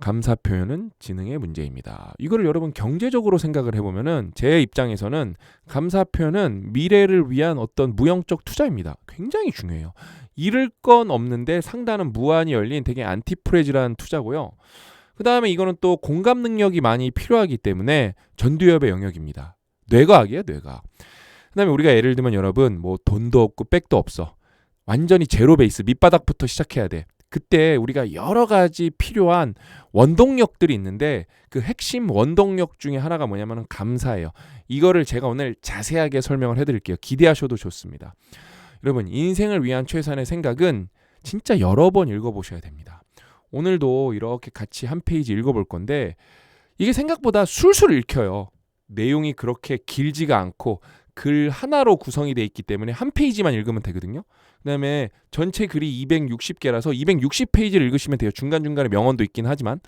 감사 표현은 지능의 문제입니다. 이거를 여러분 경제적으로 생각을 해보면은 제 입장에서는 감사 표현은 미래를 위한 어떤 무형적 투자입니다. 굉장히 중요해요. 잃을 건 없는데 상단은 무한히 열린 되게 안티프레질한 투자고요. 그 다음에 이거는 또 공감 능력이 많이 필요하기 때문에 전두엽의 영역입니다. 뇌과학이에요, 뇌과학. 그 다음에 우리가 예를 들면 여러분 뭐 돈도 없고 백도 없어. 완전히 제로 베이스 밑바닥부터 시작해야 돼. 그때 우리가 여러 가지 필요한 원동력들이 있는데 그 핵심 원동력 중에 하나가 뭐냐면 감사예요. 이거를 제가 오늘 자세하게 설명을 해드릴게요. 기대하셔도 좋습니다. 여러분 인생을 위한 최선의 생각은 진짜 여러 번 읽어보셔야 됩니다. 오늘도 이렇게 같이 한 페이지 읽어볼 건데 이게 생각보다 술술 읽혀요. 내용이 그렇게 길지가 않고 글 하나로 구성이 돼 있기 때문에 한 페이지만 읽으면 되거든요. 그 다음에 전체 글이 260개라서 260페이지를 읽으시면 돼요. 중간중간에 명언도 있긴 하지만.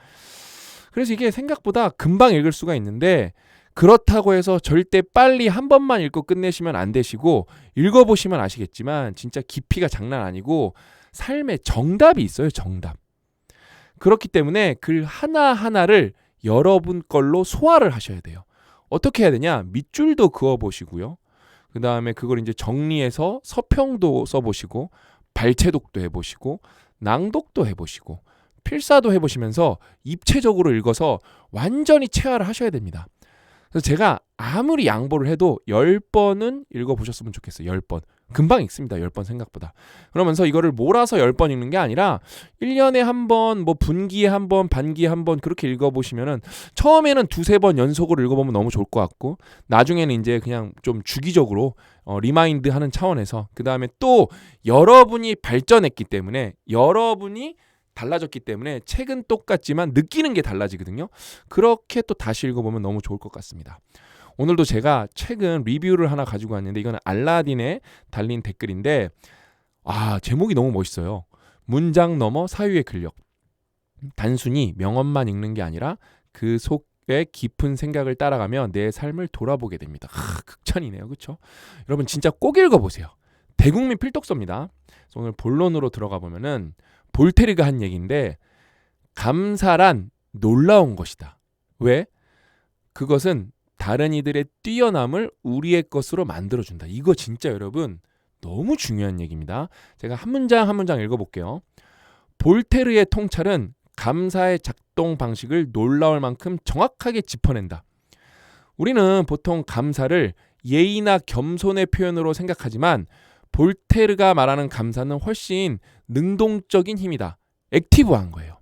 그래서 이게 생각보다 금방 읽을 수가 있는데 그렇다고 해서 절대 빨리 한 번만 읽고 끝내시면 안 되시고 읽어보시면 아시겠지만 진짜 깊이가 장난 아니고 삶에 정답이 있어요. 정답. 그렇기 때문에 글 하나하나를 여러분 걸로 소화를 하셔야 돼요. 어떻게 해야 되냐? 밑줄도 그어보시고요. 그 다음에 그걸 이제 정리해서 서평도 써보시고 발췌독도 해보시고 낭독도 해보시고 필사도 해보시면서 입체적으로 읽어서 완전히 체화를 하셔야 됩니다. 그래서 제가 아무리 양보를 해도 10번은 읽어보셨으면 좋겠어요. 10번. 금방 읽습니다. 10번 생각보다. 그러면서 이거를 몰아서 10번 읽는 게 아니라 1년에 한 번, 뭐 분기에 한 번, 반기에 한 번 그렇게 읽어보시면은 처음에는 두세 번 연속으로 읽어보면 너무 좋을 것 같고 나중에는 이제 그냥 좀 주기적으로 리마인드 하는 차원에서 그 다음에 또 여러분이 발전했기 때문에 여러분이 달라졌기 때문에 책은 똑같지만 느끼는 게 달라지거든요. 그렇게 또 다시 읽어보면 너무 좋을 것 같습니다. 오늘도 제가 최근 리뷰를 하나 가지고 왔는데 이거는 알라딘에 달린 댓글인데 제목이 너무 멋있어요. 문장 넘어 사유의 근력. 단순히 명언만 읽는 게 아니라 그 속에 깊은 생각을 따라가며 내 삶을 돌아보게 됩니다. 극찬이네요. 그렇죠? 여러분 진짜 꼭 읽어보세요. 대국민 필독서입니다. 그래서 오늘 본론으로 들어가 보면은 볼테르가 한 얘기인데 감사란 놀라운 것이다. 왜? 그것은 다른 이들의 뛰어남을 우리의 것으로 만들어준다. 이거 진짜 여러분 너무 중요한 얘기입니다. 제가 한 문장 한 문장 읽어볼게요. 볼테르의 통찰은 감사의 작동 방식을 놀라울 만큼 정확하게 짚어낸다. 우리는 보통 감사를 예의나 겸손의 표현으로 생각하지만 볼테르가 말하는 감사는 훨씬 능동적인 힘이다. 액티브한 거예요.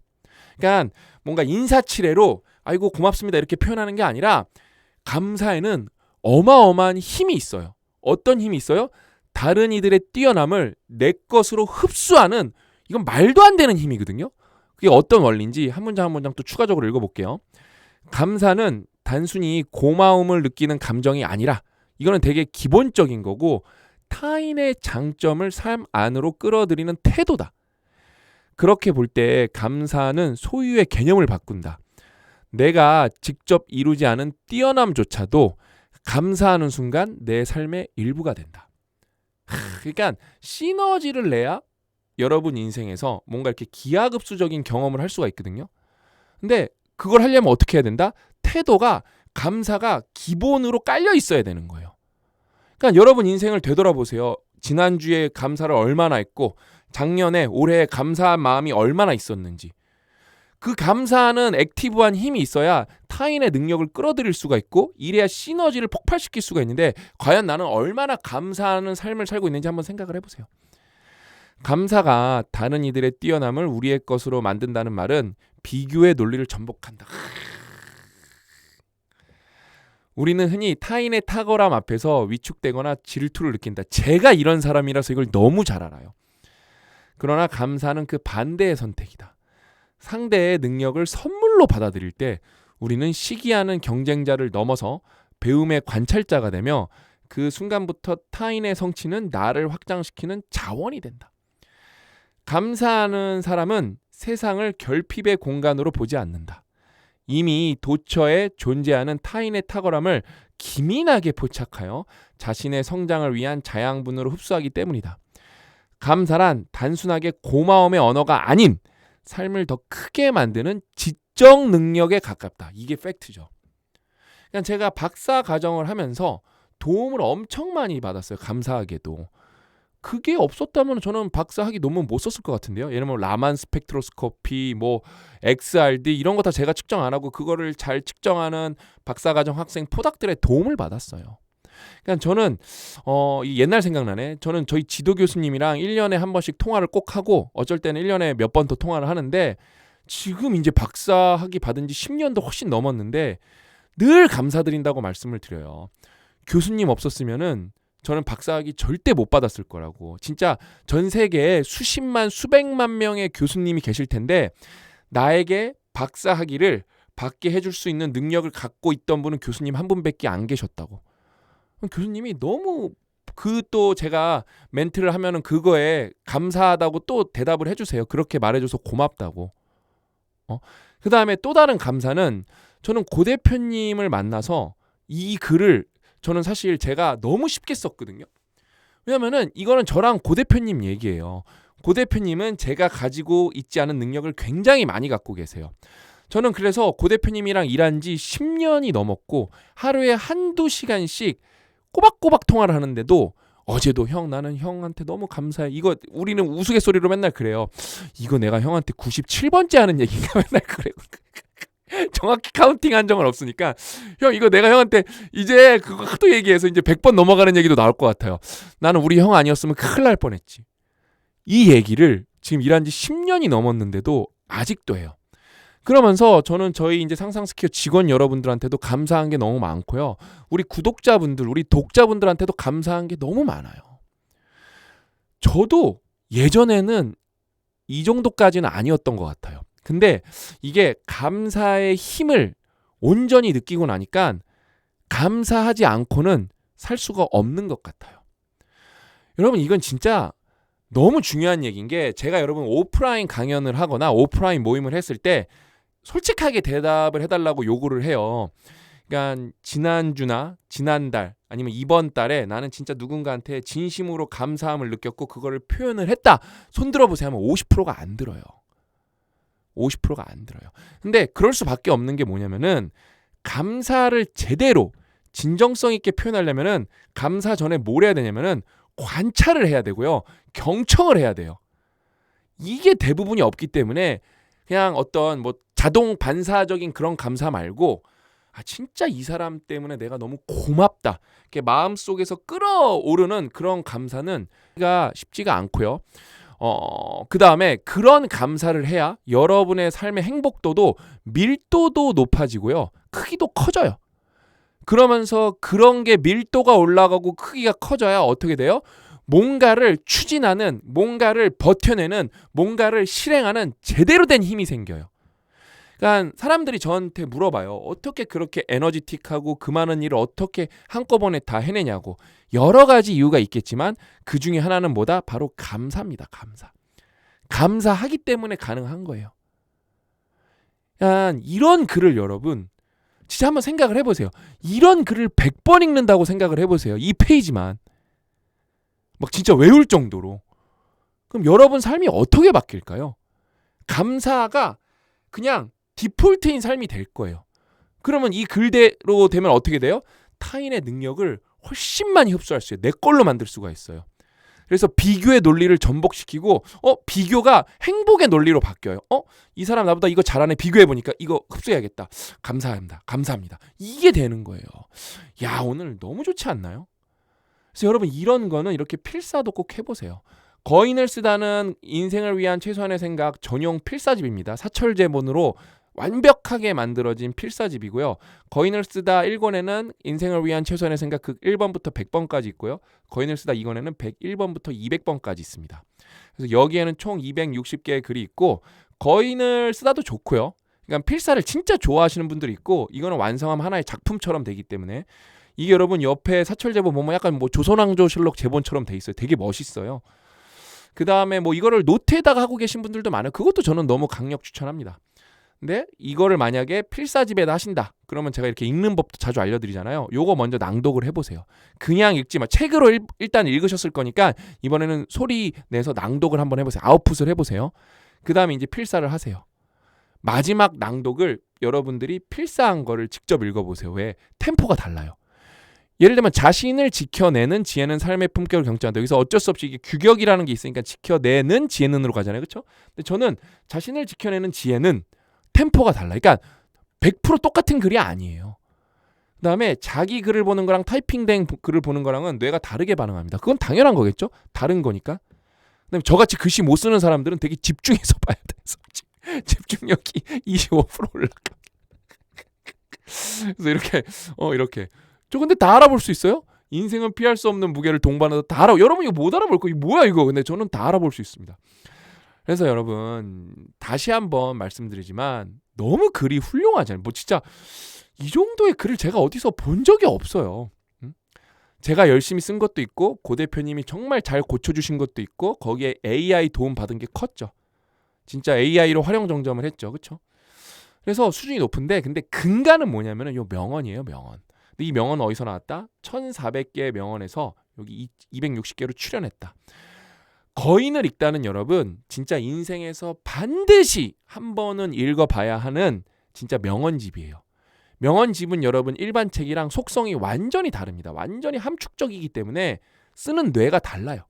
그러니까 뭔가 인사치레로 아이고 고맙습니다 이렇게 표현하는 게 아니라 감사에는 어마어마한 힘이 있어요. 어떤 힘이 있어요? 다른 이들의 뛰어남을 내 것으로 흡수하는 이건 말도 안 되는 힘이거든요. 그게 어떤 원리인지 한 문장 한 문장 또 추가적으로 읽어볼게요. 감사는 단순히 고마움을 느끼는 감정이 아니라 이거는 되게 기본적인 거고 타인의 장점을 삶 안으로 끌어들이는 태도다. 그렇게 볼 때 감사는 소유의 개념을 바꾼다. 내가 직접 이루지 않은 뛰어남조차도 감사하는 순간 내 삶의 일부가 된다. 그러니까 시너지를 내야 여러분 인생에서 뭔가 이렇게 기하급수적인 경험을 할 수가 있거든요. 근데 그걸 하려면 어떻게 해야 된다? 태도가 감사가 기본으로 깔려 있어야 되는 거예요. 그러니까 여러분 인생을 되돌아보세요. 지난주에 감사를 얼마나 했고 작년에 올해 감사한 마음이 얼마나 있었는지. 그 감사하는 액티브한 힘이 있어야 타인의 능력을 끌어들일 수가 있고 이래야 시너지를 폭발시킬 수가 있는데 과연 나는 얼마나 감사하는 삶을 살고 있는지 한번 생각을 해보세요. 감사가 다른 이들의 뛰어남을 우리의 것으로 만든다는 말은 비교의 논리를 전복한다. 우리는 흔히 타인의 탁월함 앞에서 위축되거나 질투를 느낀다. 제가 이런 사람이라서 이걸 너무 잘 알아요. 그러나 감사는 그 반대의 선택이다. 상대의 능력을 선물로 받아들일 때 우리는 시기하는 경쟁자를 넘어서 배움의 관찰자가 되며 그 순간부터 타인의 성취는 나를 확장시키는 자원이 된다. 감사하는 사람은 세상을 결핍의 공간으로 보지 않는다. 이미 도처에 존재하는 타인의 탁월함을 기민하게 포착하여 자신의 성장을 위한 자양분으로 흡수하기 때문이다. 감사란 단순하게 고마움의 언어가 아닌 삶을 더 크게 만드는 지적 능력에 가깝다. 이게 팩트죠. 그러니까 제가 박사 과정을 하면서 도움을 엄청 많이 받았어요. 감사하게도. 그게 없었다면 저는 박사학위 논문 못 썼을 것 같은데요. 예를 들면 라만 스펙트로스코피, 뭐 XRD 이런 거 다 제가 측정 안 하고 그거를 잘 측정하는 박사과정 학생 포닥들의 도움을 받았어요. 그러니까 저는 이 옛날 생각나네. 저는 저희 지도 교수님이랑 1년에 한 번씩 통화를 꼭 하고 어쩔 때는 1년에 몇 번 더 통화를 하는데 지금 이제 박사학위 받은 지 10년도 훨씬 넘었는데 늘 감사드린다고 말씀을 드려요. 교수님 없었으면은 저는 박사학위 절대 못 받았을 거라고. 진짜 전 세계에 수십만 수백만 명의 교수님이 계실 텐데 나에게 박사학위를 받게 해줄 수 있는 능력을 갖고 있던 분은 교수님 한 분밖에 안 계셨다고. 교수님이 너무 또 제가 멘트를 하면은 그거에 감사하다고 또 대답을 해주세요. 그렇게 말해줘서 고맙다고. 그 다음에 또 다른 감사는 저는 고 대표님을 만나서 이 글을 저는 사실 제가 너무 쉽게 썼거든요. 왜냐면은 이거는 저랑 고 대표님 얘기예요. 고 대표님은 제가 가지고 있지 않은 능력을 굉장히 많이 갖고 계세요. 저는 그래서 고 대표님이랑 일한 지 10년이 넘었고 하루에 한두 시간씩 꼬박꼬박 통화를 하는데도 어제도 형 나는 형한테 너무 감사해. 이거 우리는 우스갯소리로 맨날 그래요. 이거 내가 형한테 97번째 하는 얘기인가 맨날 그래요. 정확히 카운팅한 적은 없으니까 형 이거 내가 형한테 이제 그거 하도 얘기해서 이제 100번 넘어가는 얘기도 나올 것 같아요. 나는 우리 형 아니었으면 큰일 날 뻔했지. 이 얘기를 지금 일한 지 10년이 넘었는데도 아직도 해요. 그러면서 저는 저희 이제 상상스퀘어 직원 여러분들한테도 감사한 게 너무 많고요. 우리 구독자분들, 우리 독자분들한테도 감사한 게 너무 많아요. 저도 예전에는 이 정도까지는 아니었던 것 같아요. 근데 이게 감사의 힘을 온전히 느끼고 나니까 감사하지 않고는 살 수가 없는 것 같아요. 여러분 이건 진짜 너무 중요한 얘기인 게 제가 여러분 오프라인 강연을 하거나 오프라인 모임을 했을 때 솔직하게 대답을 해달라고 요구를 해요. 그러니까 지난주나 지난달 아니면 이번 달에 나는 진짜 누군가한테 진심으로 감사함을 느꼈고 그거를 표현을 했다. 손 들어보세요 하면 50%가 안 들어요. 50%가 안 들어요. 근데 그럴 수밖에 없는 게 뭐냐면은 감사를 제대로 진정성 있게 표현하려면은 감사 전에 뭘 해야 되냐면은 관찰을 해야 되고요. 경청을 해야 돼요. 이게 대부분이 없기 때문에 그냥 어떤 뭐 자동 반사적인 그런 감사 말고 진짜 이 사람 때문에 내가 너무 고맙다. 이렇게 마음속에서 끌어오르는 그런 감사는 쉽지가 않고요. 그 다음에 그런 감사를 해야 여러분의 삶의 행복도도 밀도도 높아지고요. 크기도 커져요. 그러면서 그런 게 밀도가 올라가고 크기가 커져야 어떻게 돼요? 뭔가를 추진하는, 뭔가를 버텨내는, 뭔가를 실행하는 제대로 된 힘이 생겨요. 그러니까 사람들이 저한테 물어봐요. 어떻게 그렇게 에너지틱하고 그 많은 일을 어떻게 한꺼번에 다 해내냐고. 여러 가지 이유가 있겠지만 그 중에 하나는 뭐다? 바로 감사입니다. 감사. 감사하기 때문에 가능한 거예요. 그러니까 이런 글을 여러분 진짜 한번 생각을 해보세요. 이런 글을 100번 읽는다고 생각을 해보세요. 이 페이지만. 막 진짜 외울 정도로. 그럼 여러분 삶이 어떻게 바뀔까요? 감사가 그냥 디폴트인 삶이 될 거예요. 그러면 이 글대로 되면 어떻게 돼요? 타인의 능력을 훨씬 많이 흡수할 수 있어요. 내 걸로 만들 수가 있어요. 그래서 비교의 논리를 전복시키고 비교가 행복의 논리로 바뀌어요. 이 사람 나보다 이거 잘하네. 비교해보니까 이거 흡수해야겠다. 감사합니다. 감사합니다. 이게 되는 거예요. 야, 오늘 너무 좋지 않나요? 그래서 여러분 이런 거는 이렇게 필사도 꼭 해보세요. 거인을 쓰다는 인생을 위한 최소한의 생각 전용 필사집입니다. 사철제본으로 완벽하게 만들어진 필사집이고요. 거인을 쓰다 1권에는 인생을 위한 최소한의 생각 그 1번부터 100번까지 있고요. 거인을 쓰다 2권에는 101번부터 200번까지 있습니다. 그래서 여기에는 총 260개의 글이 있고 거인을 쓰다도 좋고요. 그러니까 필사를 진짜 좋아하시는 분들이 있고 이거는 완성하면 하나의 작품처럼 되기 때문에 이게 여러분 옆에 사철제본 보면 약간 뭐 조선왕조실록 제본처럼 돼 있어요. 되게 멋있어요. 그 다음에 뭐 이거를 노트에다가 하고 계신 분들도 많아요. 그것도 저는 너무 강력 추천합니다. 근데 이거를 만약에 필사집에다 하신다. 그러면 제가 이렇게 읽는 법도 자주 알려드리잖아요. 요거 먼저 낭독을 해보세요. 그냥 읽지 마. 책으로 일단 읽으셨을 거니까 이번에는 소리 내서 낭독을 한번 해보세요. 아웃풋을 해보세요. 그 다음에 이제 필사를 하세요. 마지막 낭독을 여러분들이 필사한 거를 직접 읽어보세요. 왜? 템포가 달라요. 예를 들면 자신을 지켜내는 지혜는 삶의 품격을 경청한다. 여기서 어쩔 수 없이 이게 규격이라는 게 있으니까 지켜내는 지혜는으로 가잖아요. 그렇죠? 근데 저는 자신을 지켜내는 지혜는 템포가 달라요. 그러니까 100% 똑같은 글이 아니에요. 그다음에 자기 글을 보는 거랑 타이핑된 글을 보는 거랑은 뇌가 다르게 반응합니다. 그건 당연한 거겠죠? 다른 거니까. 그다음에 저같이 글씨 못 쓰는 사람들은 되게 집중해서 봐야 돼서 집중력이 25% 올라가. 그래서 이렇게 저 근데 다 알아볼 수 있어요? 인생은 피할 수 없는 무게를 동반해서 다 알아. 여러분 이거 못 알아볼 거. 이거 뭐야 이거? 근데 저는 다 알아볼 수 있습니다. 그래서 여러분 다시 한번 말씀드리지만 너무 글이 훌륭하잖아요. 뭐 진짜 이 정도의 글을 제가 어디서 본 적이 없어요. 제가 열심히 쓴 것도 있고 고 대표님이 정말 잘 고쳐주신 것도 있고 거기에 AI 도움 받은 게 컸죠. 진짜 AI로 활용 정점을 했죠. 그렇죠? 그래서 수준이 높은데 근데 근간은 뭐냐면은 요 명언이에요. 명언. 근데 이 명언은 어디서 나왔다? 1400개의 명언에서 여기 260개로 출연했다. 거인을 읽다는 여러분 진짜 인생에서 반드시 한 번은 읽어봐야 하는 진짜 명언집이에요. 명언집은 여러분 일반 책이랑 속성이 완전히 다릅니다. 완전히 함축적이기 때문에 쓰는 뇌가 달라요.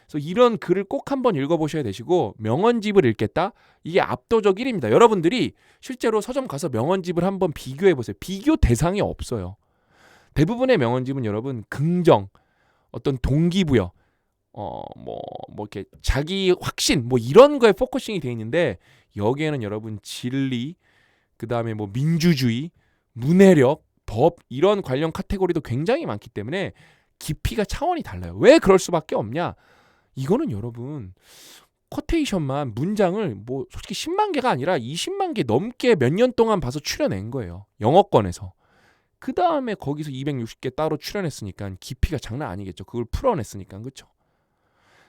그래서 이런 글을 꼭 한번 읽어보셔야 되시고 명언집을 읽겠다? 이게 압도적 1위입니다. 여러분들이 실제로 서점 가서 명언집을 한번 비교해보세요. 비교 대상이 없어요. 대부분의 명언집은 여러분 긍정, 어떤 동기부여, 뭐 이렇게 자기 확신 뭐 이런 거에 포커싱이 돼 있는데 여기에는 여러분 진리, 그 다음에 뭐 민주주의, 문해력, 법 이런 관련 카테고리도 굉장히 많기 때문에 깊이가 차원이 달라요. 왜 그럴 수밖에 없냐? 이거는 여러분 쿼테이션만 문장을 뭐 솔직히 10만 개가 아니라 20만 개 넘게 몇 년 동안 봐서 추려낸 거예요. 영어권에서. 그 다음에 거기서 260개 따로 출연했으니까 깊이가 장난 아니겠죠. 그걸 풀어냈으니까. 그렇죠?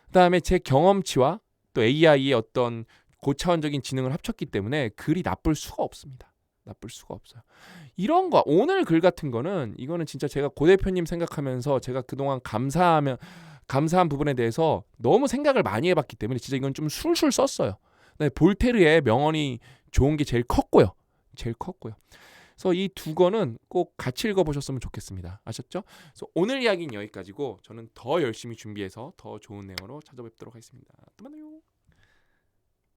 그 다음에 제 경험치와 또 AI의 어떤 고차원적인 지능을 합쳤기 때문에 글이 나쁠 수가 없습니다. 나쁠 수가 없어요. 이런 거 오늘 글 같은 거는 이거는 진짜 제가 고 대표님 생각하면서 제가 그동안 감사한 부분에 대해서 너무 생각을 많이 해봤기 때문에 진짜 이건 좀 술술 썼어요. 볼테르의 명언이 좋은 게 제일 컸고요. 그래서 이 두 권은 꼭 같이 읽어보셨으면 좋겠습니다. 아셨죠? 그래서 오늘 이야기는 여기까지고 저는 더 열심히 준비해서 더 좋은 내용으로 찾아뵙도록 하겠습니다. 또 만나요.